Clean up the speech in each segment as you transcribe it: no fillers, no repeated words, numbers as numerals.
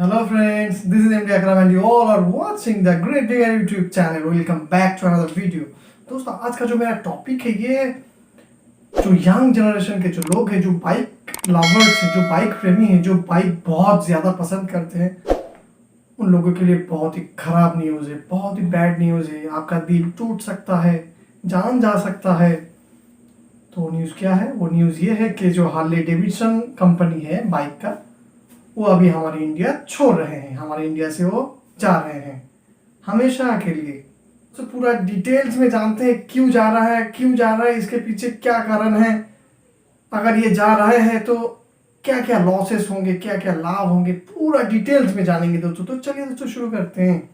Hello friends, this is MD Akram and you all are watching the Great Day YouTube channel. Welcome back to another video. दोस्तों आज का जो मेरा topic है ये जो यंग जनरेशन के जो लोग हैं जो बाइक लवर्स हैं जो बाइक प्रेमी हैं जो बाइक बहुत ज़्यादा पसंद करते हैं उन लोगों के लिए बहुत ही खराब न्यूज़ है, बहुत ही बैड न्यूज़ है। आपका दिल टूट सकता है, जान जा सकता है। तो न्यूज़ क्या है? वो न्यूज़ ये है कि जो हार्ले डेविडसन कंपनी है बाइक का वो अभी हमारे इंडिया छोड़ रहे हैं, हमारे इंडिया से वो जा रहे हैं हमेशा के लिए। तो पूरा डिटेल्स में जानते हैं क्यों जा रहा है, इसके पीछे क्या कारण है। अगर ये जा रहे हैं तो क्या क्या लॉसेस होंगे, क्या क्या लाभ होंगे, पूरा डिटेल्स में जानेंगे दोस्तों। तो चलिए दोस्तों शुरू करते हैं।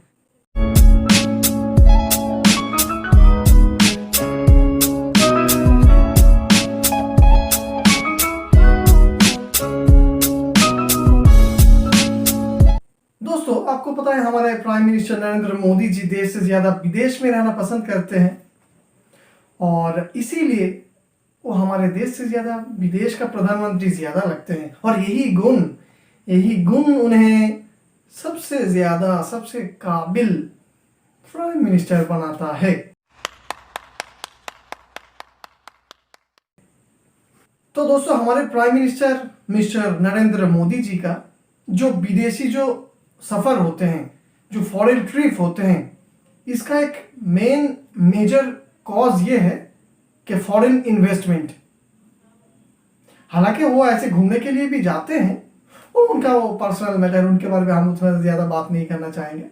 दोस्तों आपको पता है हमारे प्राइम मिनिस्टर नरेंद्र मोदी जी देश से ज़्यादा विदेश में रहना पसंद करते हैं और इसीलिए वो हमारे देश से ज़्यादा विदेश का प्रधानमंत्री ज़्यादा लगते हैं। और यही गुण उन्हें सबसे ज़्यादा सबसे काबिल प्राइम मिनिस्टर बनाता है। तो दोस्तों हमारे prime minister mister Narendra Modi ji का जो विदेशी जो सफ़र होते हैं, जो फॉरेन ट्रिप होते हैं, इसका एक मेजर कॉज ये है कि फॉरेन इन्वेस्टमेंट। हालांकि वो ऐसे घूमने के लिए भी जाते हैं, वो उनका वो पर्सनल मैटर, उनके बारे में हम उतना ज़्यादा बात नहीं करना चाहेंगे।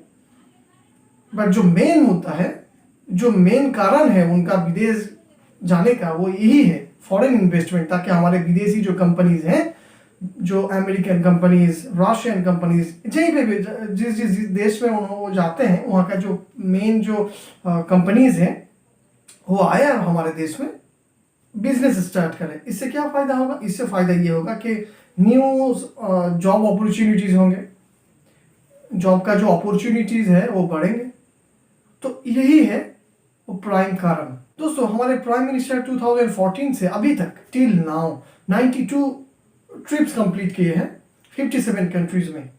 बट जो मेन मुद्दा है, जो मेन कारण है उनका विदेश जाने का, वो यही है फॉरेन इन्वेस्टमेंट, ताकि हमारे विदेशी जो कंपनीज हैं, जो अमेरिकन कंपनीज, रशियन कंपनीज, जहीं पे भी जिस देश में वो जाते हैं वहाँ का जो मेन जो कंपनीज हैं वो आए और हमारे देश में बिजनेस स्टार्ट करें। इससे क्या फ़ायदा होगा? इससे फ़ायदा ये होगा कि न्यू जॉब अपॉर्चुनिटीज़ होंगे, जॉब का जो अपॉर्चुनिटीज़ है वो बढ़ेंगे। तो यही है वो प्राइम कारण। दोस्तों हमारे प्राइम मिनिस्टर 2014 से अभी तक टिल नाउ 92 ट्रिप्स कंप्लीट किए हैं 57 कंट्रीज में।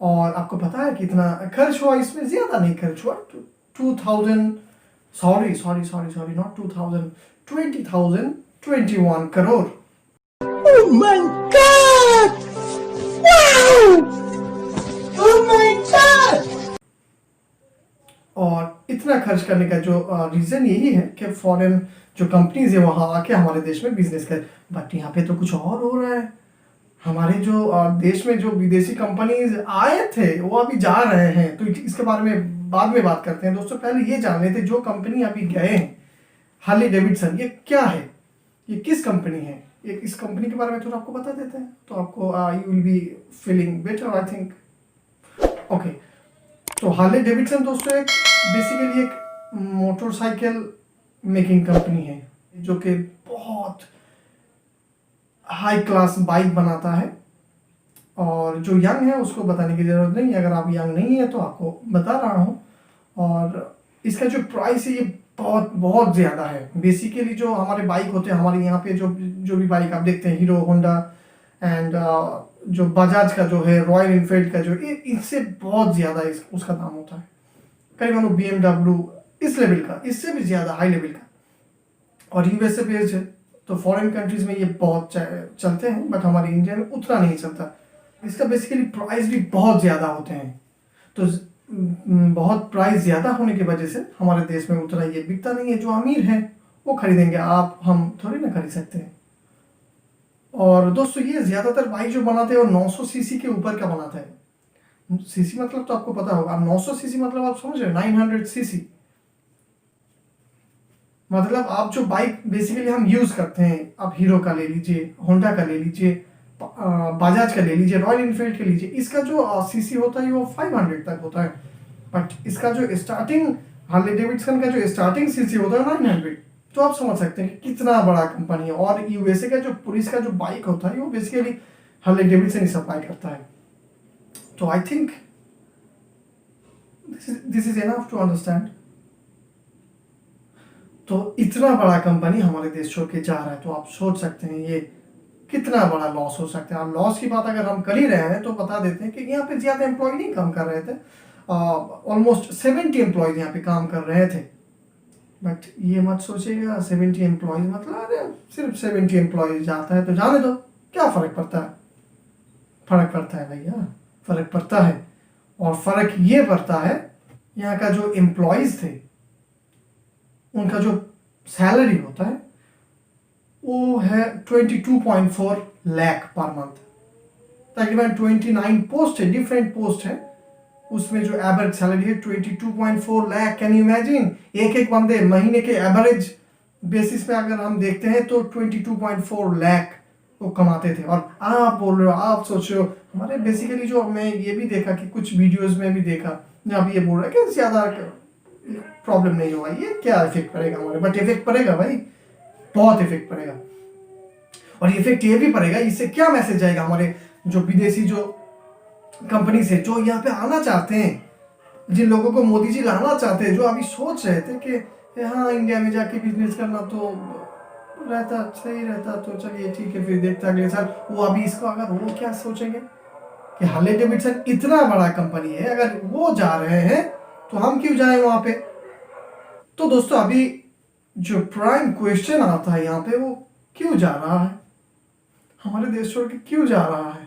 और आपको पता है कितना खर्च हुआ इसमें? ज़्यादा नहीं खर्च हुआ, 20,21 crore. Oh my God! Wow! Oh my God! और इतना खर्च करने का जो रीज़न यही है कि फॉरेन जो कंपनीज है वहाँ आके हमारे देश में बिजनेस करें। बट यहाँ पे तो कुछ और हो रहा है। हमारे जो देश में जो विदेशी कंपनीज आए थे वो अभी जा रहे हैं। तो इसके बारे में बाद में बात करते हैं। दोस्तों पहले ये जान लेते जो कंपनी अभी गए हैं हार्ले डेविडसन, ये क्या है, ये किस कंपनी है, ये इस कंपनी के बारे में थोड़ा आपको बता देते हैं तो आपको you will be feeling better I think. Okay, तो हार्ले डेविडसन दोस्तों एक बेसिकली एक मोटरसाइकिल मेकिंग कंपनी है जो कि बहुत हाई क्लास बाइक बनाता है। और जो यंग है उसको बताने की ज़रूरत नहीं, अगर आप यंग नहीं है तो आपको बता रहा हूँ। और इसका जो प्राइस है ये बहुत बहुत ज़्यादा है। बेसिकली जो हमारे बाइक होते हैं, हमारे यहाँ पे जो भी बाइक आप देखते हैं, हीरो होंडा एंड जो बजाज का जो है, रॉयल इनफील्ड का जो, इससे बहुत ज़्यादा उसका दाम होता है। करीबन BMW इस लेवल का, इससे भी ज़्यादा हाई लेवल का। और यूएसए बेस्ड है तो फॉरेन कंट्रीज़ में ये बहुत चलते हैं, बट हमारे इंडिया में उतना नहीं चलता। इसका बेसिकली प्राइस भी बहुत ज़्यादा होते हैं। तो बहुत प्राइस ज़्यादा होने की वजह से हमारे देश में उतना ये बिकता नहीं है। जो अमीर हैं वो खरीदेंगे, आप हम थोड़ी ना खरीद सकते हैं। और दोस्तों ये ज़्यादातर बाइक जो बनाते हैं वो 900 सीसी के ऊपर का बनाता है। सीसी मतलब तो आपको पता होगा, 900 सीसी मतलब आप समझ रहे, 900 सीसी मतलब आप जो बाइक बेसिकली हम यूज़ करते हैं, आप हीरो का ले लीजिए, होंडा का ले लीजिए, बजाज का ले लीजिए, रॉयल इनफील्ड का लीजिए, इसका जो सीसी होता है वो 500 तक होता है। बट इसका जो स्टार्टिंग हार्ले डेविडसन का जो स्टार्टिंग सीसी होता है 900। तो आप समझ सकते हैं कि कितना बड़ा कंपनी है। और यूएसए का जो पुलिस का जो बाइक होता है वो बेसिकली हार्ले डेविडसन ही सप्लाई करता है। तो I think this is enough to understand. तो इतना बड़ा कंपनी हमारे देश छोड़ के जा रहा है, तो आप सोच सकते हैं ये कितना बड़ा लॉस हो सकता है। और लॉस की बात अगर हम कर ही रहे हैं तो बता देते हैं कि यहाँ पे ज़्यादा एम्प्लॉय नहीं काम कर रहे थे, ऑलमोस्ट 70 एम्प्लॉयज़ यहाँ पे काम कर रहे थे। बट ये मत सोचिएगा 70 एम्प्लॉयज़ मतलब अरे सिर्फ 70 एम्प्लॉयज़ जाता है तो जाने दो, क्या फ़र्क पड़ता है। फ़र्क पड़ता है भैया, फ़र्क पड़ता है। और फ़र्क ये पड़ता है यहाँ का जो एम्प्लॉयज़ थे उनका जो सैलरी होता है वो है 22.4 लाख पर मंथ। तकरीबन 29 पोस्ट है, डिफरेंट पोस्ट है, उसमें जो एवरेज सैलरी है 22.4 लाख। कैन यू इमेजिन, एक एक बंदे महीने के एवरेज बेसिस पे अगर हम देखते हैं तो 22.4 लाख वो कमाते थे। और आप बोल रहे हो, आप सोच रहे हो, हमारे बेसिकली जो मैं ये भी देखा कि कुछ वीडियोस में भी देखा जहाँ ये बोल रहा है कि ज़्यादा प्रॉब्लम नहीं होगा, ये क्या इफेक्ट पड़ेगा हमारे, बट इफेक्ट पड़ेगा भाई, बहुत इफेक्ट पड़ेगा। और इफेक्ट ये भी पड़ेगा, इससे क्या मैसेज जाएगा हमारे जो विदेशी जो कंपनी से जो यहाँ पे आना चाहते हैं, जिन लोगों को मोदी जी लाना चाहते हैं, जो अभी सोच रहे थे कि हाँ इंडिया में जाके बिजनेस करना तो रहता सही रहता, तो चलिए ठीक है फिर देखते अगले साल। वो अभी इसको अगर वो क्या सोचेंगे कि हार्ले डेविडसन इतना बड़ा कंपनी है, अगर वो जा रहे हैं तो हम क्यों जाएं वहां पे। तो दोस्तों अभी जो प्राइम क्वेश्चन आता है यहाँ पे, वो क्यों जा रहा है, हमारे देश छोड़ के क्यों जा रहा है।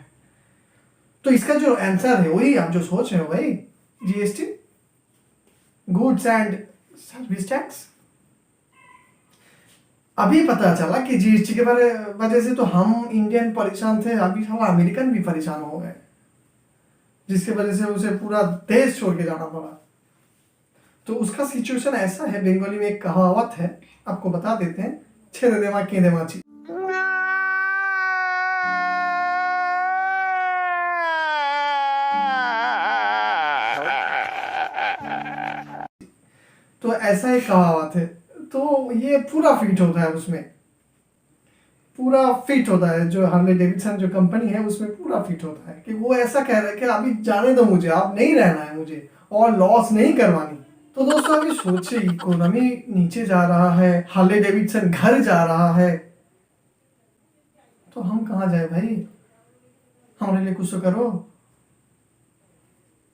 तो इसका जो आंसर है वही आप जो सोच रहे हो भाई, GST, goods and service tax. अभी पता चला कि जीएसटी के वजह से तो हम इंडियन परेशान थे, अभी हम अमेरिकन भी परेशान हो गए, जिसकी वजह से उसे पूरा देश छोड़ के जाना पड़ा। तो उसका सिचुएशन ऐसा है, बंगाली में एक कहावत है, आपको बता देते हैं, छेदे देमा केंदे माची। तो ऐसा एक कहावत है, तो ये पूरा फिट होता है उसमें, पूरा फिट होता है। जो हार्ले डेविडसन जो कंपनी है उसमें पूरा फिट होता है कि वो ऐसा कह रहा है कि अभी जाने दो मुझे, आप नहीं रहना है मुझे और लॉस नहीं करवानी। तो दोस्तों अभी सोचिए, इकोनॉमी नीचे जा रहा है, हार्ले डेविडसन घर जा रहा है, तो हम कहाँ जाए भाई, हमारे लिए कुछ तो करो।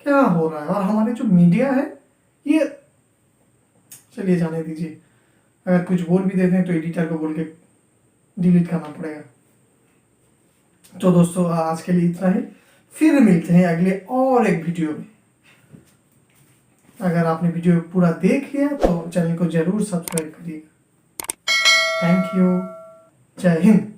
क्या हो रहा है। और हमारे जो मीडिया है ये, चलिए जाने दीजिए, अगर कुछ बोल भी देते हैं तो एडिटर को बोल के डिलीट करना पड़ेगा। तो दोस्तों आज के लिए इतना ही, फिर मिलते हैं अगले और एक वीडियो में। अगर आपने वीडियो पूरा देख लिया तो चैनल को जरूर सब्सक्राइब करिएगा। थैंक यू, जय हिंद।